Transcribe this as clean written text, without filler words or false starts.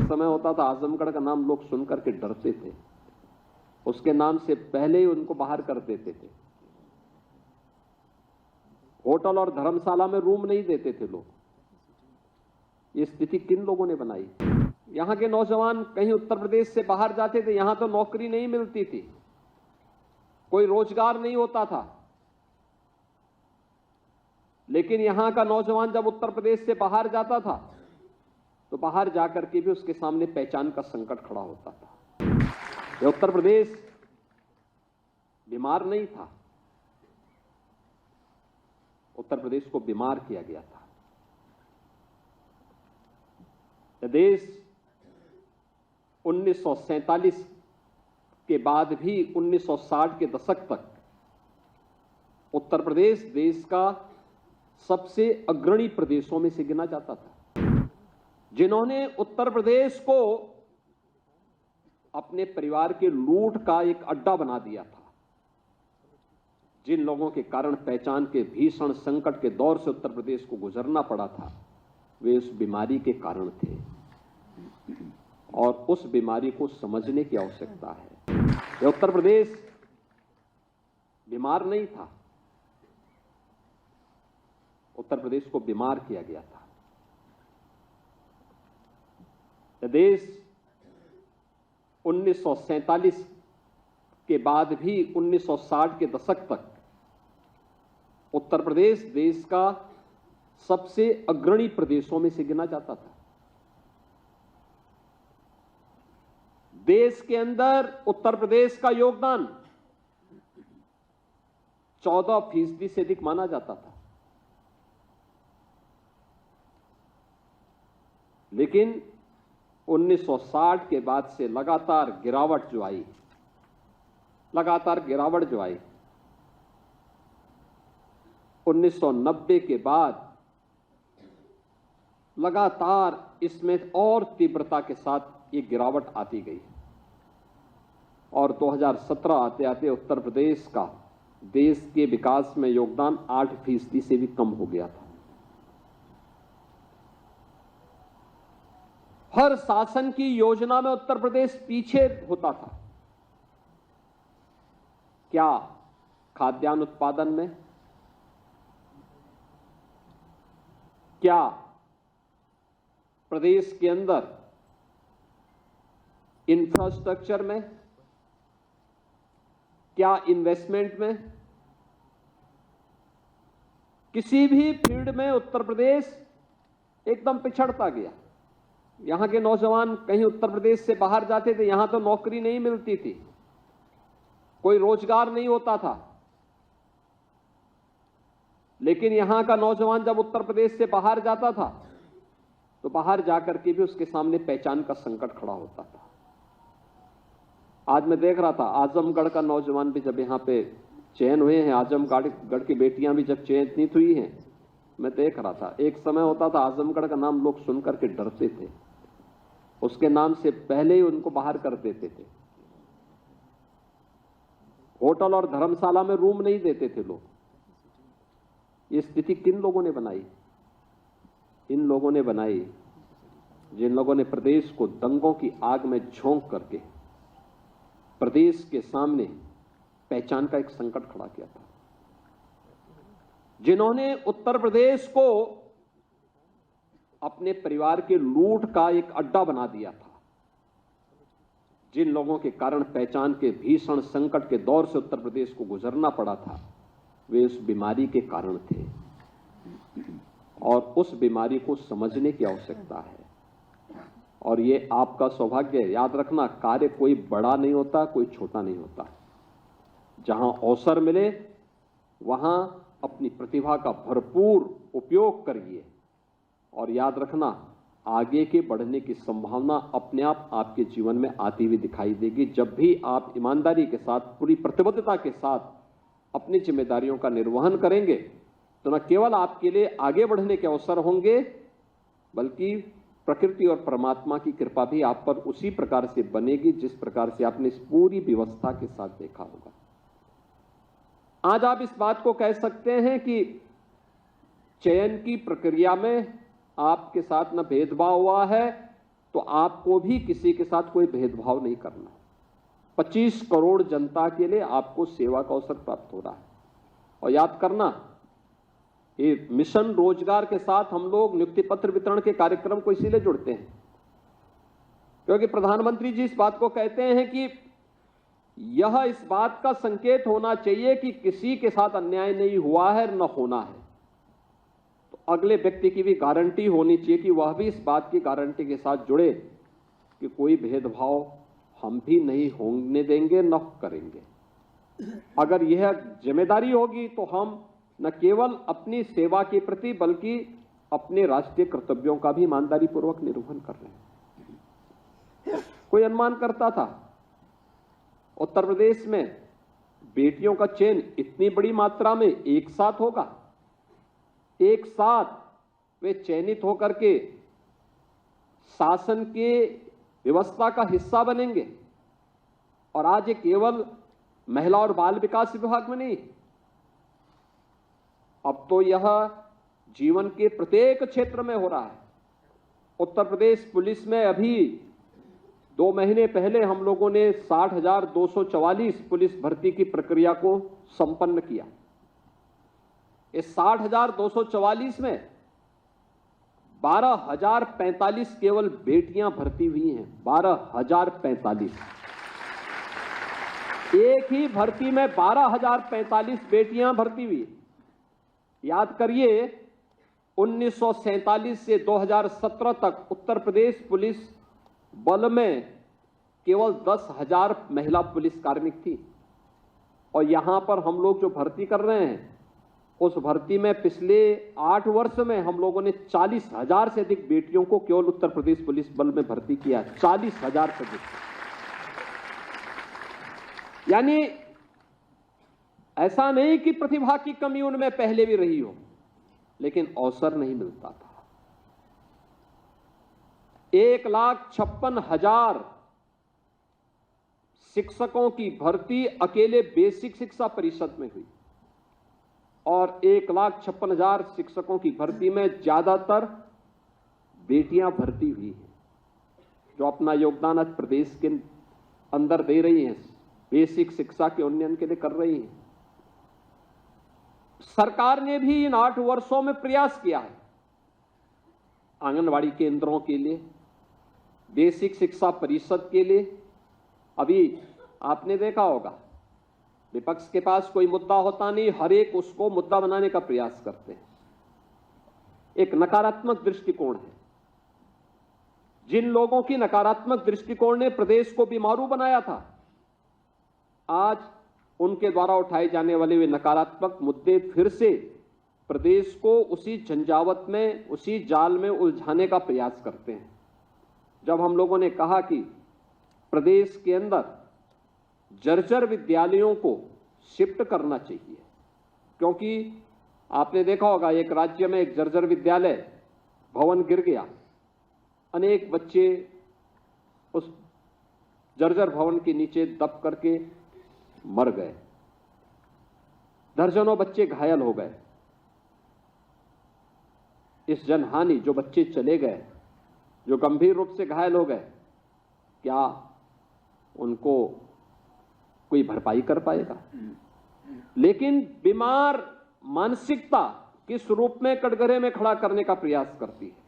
समय होता था आजमगढ़ का नाम लोग सुनकर के डरते थे, उसके नाम से पहले ही उनको बाहर कर देते थे। होटल और धर्मशाला में रूम नहीं देते थे लोग। ये स्थिति किन लोगों ने बनाई? यहां के नौजवान कहीं उत्तर प्रदेश से बाहर जाते थे, यहां तो नौकरी नहीं मिलती थी, कोई रोजगार नहीं होता था। लेकिन यहां का नौजवान जब उत्तर प्रदेश से बाहर जाता था तो बाहर जाकर के भी उसके सामने पहचान का संकट खड़ा होता था। ये उत्तर प्रदेश बीमार नहीं था, उत्तर प्रदेश को बीमार किया गया था। यह देश 1947 के बाद भी 1960 के दशक तक उत्तर प्रदेश देश का सबसे अग्रणी प्रदेशों में से गिना जाता था। जिन्होंने उत्तर प्रदेश को अपने परिवार के लूट का एक अड्डा बना दिया था, जिन लोगों के कारण पहचान के भीषण संकट के दौर से उत्तर प्रदेश को गुजरना पड़ा था, वे उस बीमारी के कारण थे और उस बीमारी को समझने की आवश्यकता है। यह उत्तर प्रदेश बीमार नहीं था, उत्तर प्रदेश को बीमार किया गया था। यह देश 1947 के बाद भी 1960 के दशक तक उत्तर प्रदेश देश का सबसे अग्रणी प्रदेशों में से गिना जाता था। देश के अंदर उत्तर प्रदेश का योगदान 14% से अधिक माना जाता था। लेकिन 1960 के बाद से लगातार गिरावट जो आई, 1990 के बाद लगातार इसमें और तीव्रता के साथ ये गिरावट आती गई और 2017 आते आते उत्तर प्रदेश का देश के विकास में योगदान 8% से भी कम हो गया था। हर शासन की योजना में उत्तर प्रदेश पीछे होता था। क्या खाद्यान्न उत्पादन में, क्या प्रदेश के अंदर इंफ्रास्ट्रक्चर में, क्या इन्वेस्टमेंट में, किसी भी फील्ड में उत्तर प्रदेश एकदम पिछड़ता गया। यहां के नौजवान कहीं उत्तर प्रदेश से बाहर जाते थे, यहां तो नौकरी नहीं मिलती थी, कोई रोजगार नहीं होता था। लेकिन यहां का नौजवान जब उत्तर प्रदेश से बाहर जाता था तो बाहर जाकर के भी उसके सामने पहचान का संकट खड़ा होता था। आज मैं देख रहा था आजमगढ़ का नौजवान भी जब यहां पे चयन हुए हैं, आजमगढ़ की बेटियां भी जब चयनित हुई हैं, मैं देख रहा था एक समय होता था आजमगढ़ का नाम लोग सुनकर के डरते थे, उसके नाम से पहले ही उनको बाहर कर देते थे। होटल और धर्मशाला में रूम नहीं देते थे लोग। ये स्थिति किन लोगों ने बनाई? इन लोगों ने बनाई जिन लोगों ने प्रदेश को दंगों की आग में झोंक करके प्रदेश के सामने पहचान का एक संकट खड़ा किया था, जिन्होंने उत्तर प्रदेश को अपने परिवार के लूट का एक अड्डा बना दिया था, जिन लोगों के कारण पहचान के भीषण संकट के दौर से उत्तर प्रदेश को गुजरना पड़ा था, वे उस बीमारी के कारण थे और उस बीमारी को समझने की आवश्यकता है। और ये आपका सौभाग्य है। याद रखना, कार्य कोई बड़ा नहीं होता, कोई छोटा नहीं होता। जहां अवसर मिले वहां अपनी प्रतिभा का भरपूर उपयोग करिए और याद रखना, आगे के बढ़ने की संभावना अपने आप आपके जीवन में आती हुई दिखाई देगी जब भी आप ईमानदारी के साथ, पूरी प्रतिबद्धता के साथ अपनी जिम्मेदारियों का निर्वहन करेंगे। तो न केवल आपके लिए आगे बढ़ने के अवसर होंगे, बल्कि प्रकृति और परमात्मा की कृपा भी आप पर उसी प्रकार से बनेगी जिस प्रकार से आपने इस पूरी व्यवस्था के साथ देखा होगा। आज आप इस बात को कह सकते हैं कि चयन की प्रक्रिया में आपके साथ न भेदभाव हुआ है, तो आपको भी किसी के साथ कोई भेदभाव नहीं करना। 25 करोड़ जनता के लिए आपको सेवा का अवसर प्राप्त हो रहा है। और याद करना, ये मिशन रोजगार के साथ हम लोग नियुक्ति पत्र वितरण के कार्यक्रम को इसीलिए जुड़ते हैं क्योंकि प्रधानमंत्री जी इस बात को कहते हैं कि यह इस बात का संकेत होना चाहिए कि किसी के साथ अन्याय नहीं हुआ है, न होना है। तो अगले व्यक्ति की भी गारंटी होनी चाहिए कि वह भी इस बात की गारंटी के साथ जुड़े कि कोई भेदभाव हम भी नहीं होने देंगे, न करेंगे। अगर यह जिम्मेदारी होगी तो हम न केवल अपनी सेवा के प्रति बल्कि अपने राष्ट्रीय कर्तव्यों का भी ईमानदारी पूर्वक निर्वहन कर रहे हैं। कोई अनुमान करता था उत्तर प्रदेश में बेटियों का चयन इतनी बड़ी मात्रा में एक साथ होगा, एक साथ वे चयनित होकर के शासन के व्यवस्था का हिस्सा बनेंगे। और आज ये केवल महिला और बाल विकास विभाग में नहीं, अब तो यह जीवन के प्रत्येक क्षेत्र में हो रहा है। उत्तर प्रदेश पुलिस में अभी 2 महीने पहले हम लोगों ने 60,244 पुलिस भर्ती की प्रक्रिया को संपन्न किया। इस 60,244 में 12,045 केवल बेटियां भर्ती हुई हैं। 12,045, एक ही भर्ती में 12,045 बेटियां भर्ती हुई। याद करिए, 1947 से 2017 तक उत्तर प्रदेश पुलिस बल में केवल 10,000 महिला पुलिस कार्मिक थी। और यहां पर हम लोग जो भर्ती कर रहे हैं, उस भर्ती में पिछले 8 वर्ष में हम लोगों ने 40,000 से अधिक बेटियों को केवल उत्तर प्रदेश पुलिस बल में भर्ती किया। 40,000 से अधिक। यानी ऐसा नहीं कि प्रतिभा की कमी उनमें पहले भी रही हो, लेकिन अवसर नहीं मिलता था। 1,56,000 शिक्षकों की भर्ती अकेले बेसिक शिक्षा परिषद में हुई और 1,56,000 शिक्षकों की भर्ती में ज्यादातर बेटियां भर्ती हुई हैं, जो अपना योगदान आज प्रदेश के अंदर दे रही हैं, बेसिक शिक्षा के उन्नयन के लिए कर रही हैं। सरकार ने भी इन 8 वर्षों में प्रयास किया है। आंगनवाड़ी केंद्रों के लिए, बेसिक शिक्षा परिषद के लिए। अभी आपने देखा होगा, विपक्ष के पास कोई मुद्दा होता नहीं, हर एक उसको मुद्दा बनाने का प्रयास करते हैं। एक नकारात्मक दृष्टिकोण है। जिन लोगों की नकारात्मक दृष्टिकोण ने प्रदेश को बीमारू बनाया था, आज उनके द्वारा उठाए जाने वाले वे नकारात्मक मुद्दे फिर से प्रदेश को उसी झंझावत में, उसी जाल में उलझाने का प्रयास करते हैं। जब हम लोगों ने कहा कि प्रदेश के अंदर जर्जर विद्यालयों को शिफ्ट करना चाहिए, क्योंकि आपने देखा होगा एक राज्य में एक जर्जर विद्यालय भवन गिर गया, अनेक बच्चे उस जर्जर भवन के नीचे दब करके मर गए, दर्जनों बच्चे घायल हो गए। इस जनहानि, जो बच्चे चले गए, जो गंभीर रूप से घायल हो गए, क्या उनको कोई भरपाई कर पाएगा? लेकिन बीमार मानसिकता किस रूप में कटघरे में खड़ा करने का प्रयास करती है।